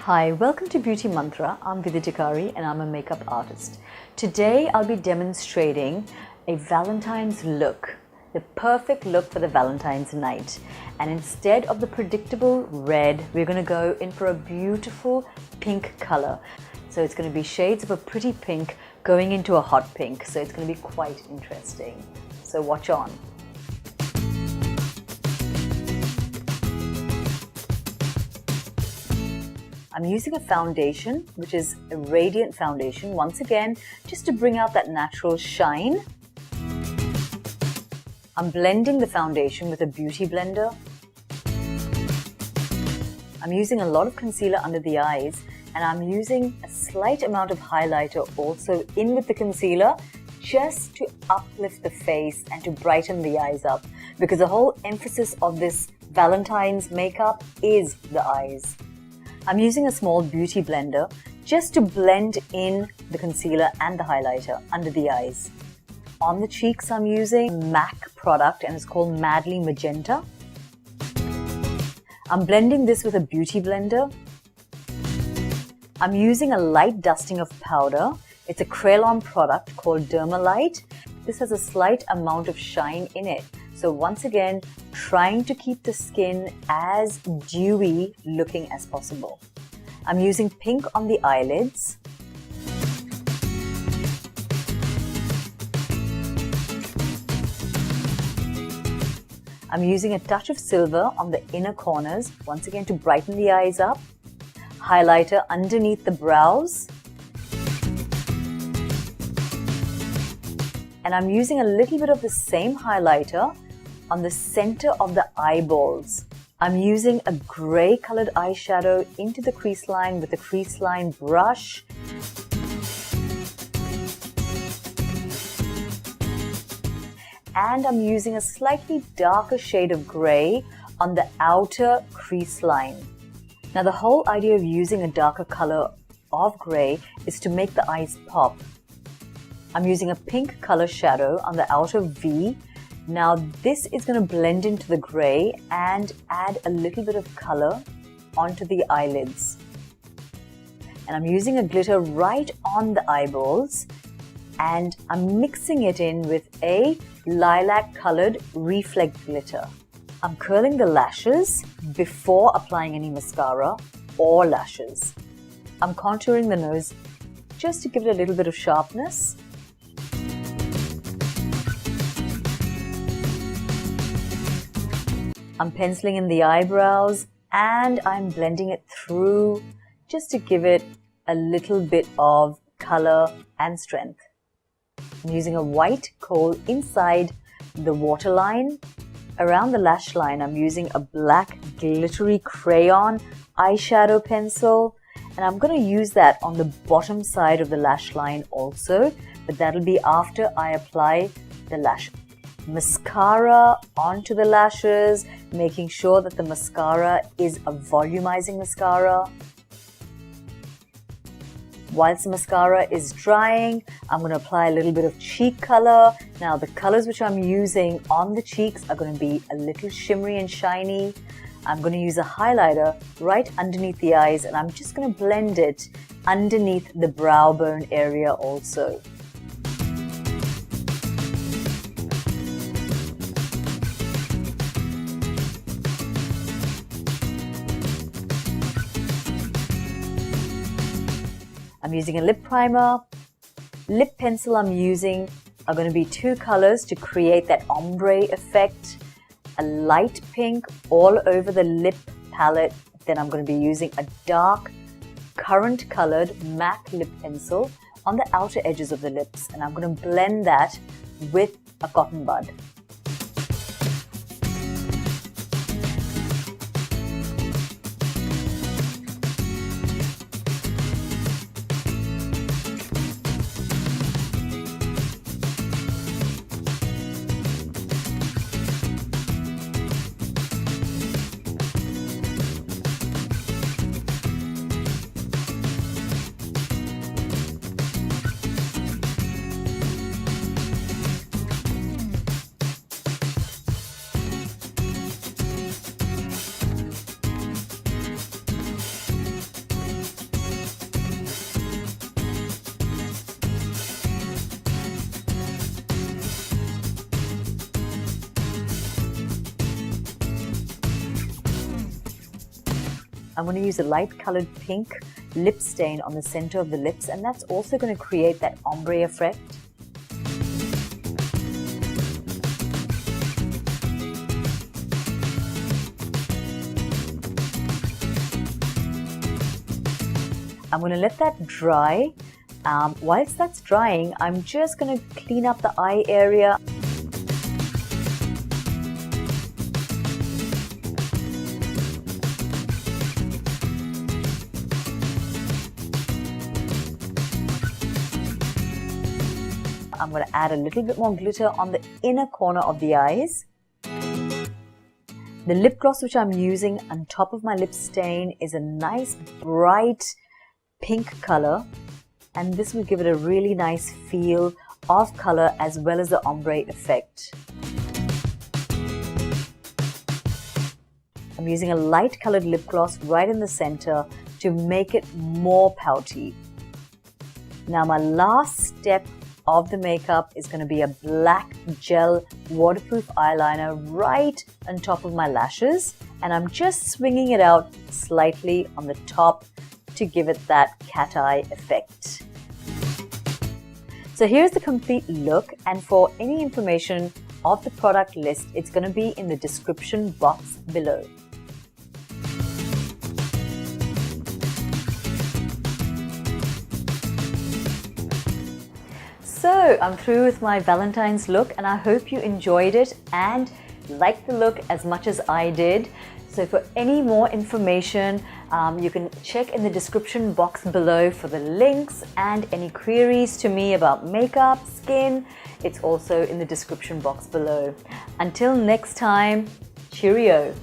Hi, welcome to Beauty Mantra. I'm Vidya Tikari and I'm a makeup artist. Today I'll be demonstrating a Valentine's look, the perfect look for the Valentine's night. And instead of the predictable red, we're going to go in for a beautiful pink color. So it's going to be shades of a pretty pink going into a hot pink. So it's going to be quite interesting. So watch on. I'm using a foundation, which is a radiant foundation, once again, just to bring out that natural shine. I'm blending the foundation with a beauty blender. I'm using a lot of concealer under the eyes, and I'm using a slight amount of highlighter also in with the concealer, just to uplift the face and to brighten the eyes up, because the whole emphasis of this Valentine's makeup is the eyes. I'm using a small beauty blender just to blend in the concealer and the highlighter under the eyes. On the cheeks, I'm using MAC product and it's called Madly Magenta. I'm blending this with a beauty blender. I'm using a light dusting of powder. It's a Krelon product called Dermalite. This has a slight amount of shine in it. So once again, trying to keep the skin as dewy looking as possible. I'm using pink on the eyelids. I'm using a touch of silver on the inner corners, once again to brighten the eyes up. Highlighter underneath the brows. And I'm using a little bit of the same highlighter on the center of the eyeballs. I'm using a gray colored eyeshadow into the crease line with a crease line brush. And I'm using a slightly darker shade of gray on the outer crease line. Now the whole idea of using a darker color of gray is to make the eyes pop. I'm using a pink color shadow on the outer V. Now this is going to blend into the gray and add a little bit of color onto the eyelids. And I'm using a glitter right on the eyeballs and I'm mixing it in with a lilac colored reflect glitter. I'm curling the lashes before applying any mascara or lashes. I'm contouring the nose just to give it a little bit of sharpness. I'm penciling in the eyebrows and I'm blending it through just to give it a little bit of color and strength. I'm using a white kohl inside the waterline. Around the lash line, I'm using a black glittery crayon eyeshadow pencil, and I'm going to use that on the bottom side of the lash line also, but that'll be after I apply the lash. Mascara onto the lashes, making sure that the mascara is a volumizing mascara. Whilst the mascara is drying, I'm going to apply a little bit of cheek color. Now the colors which I'm using on the cheeks are going to be a little shimmery and shiny. I'm going to use a highlighter right underneath the eyes and I'm just going to blend it underneath the brow bone area also. I'm using a lip primer. Lip pencil I'm using are going to be two colors to create that ombre effect. A light pink all over the lip palette. Then I'm going to be using a dark currant colored MAC lip pencil on the outer edges of the lips. And I'm going to blend that with a cotton bud. I'm going to use a light colored pink lip stain on the center of the lips, and that's also going to create that ombre effect. I'm going to let that dry. Whilst that's drying, I'm just going to clean up the eye area. I'm going to add a little bit more glitter on the inner corner of the eyes. The lip gloss which I'm using on top of my lip stain is a nice bright pink color, and this will give it a really nice feel of color as well as the ombre effect. I'm using a light colored lip gloss right in the center to make it more pouty. Now my last step of the makeup is going to be a black gel waterproof eyeliner right on top of my lashes, and I'm just swinging it out slightly on the top to give it that cat eye effect. So here's the complete look, and for any information of the product list, it's going to be in the description box below. So I'm through with my Valentine's look, and I hope you enjoyed it and liked the look as much as I did. So for any more information, you can check in the description box below for the links, and any queries to me about makeup, skin, it's also in the description box below. Until next time, cheerio!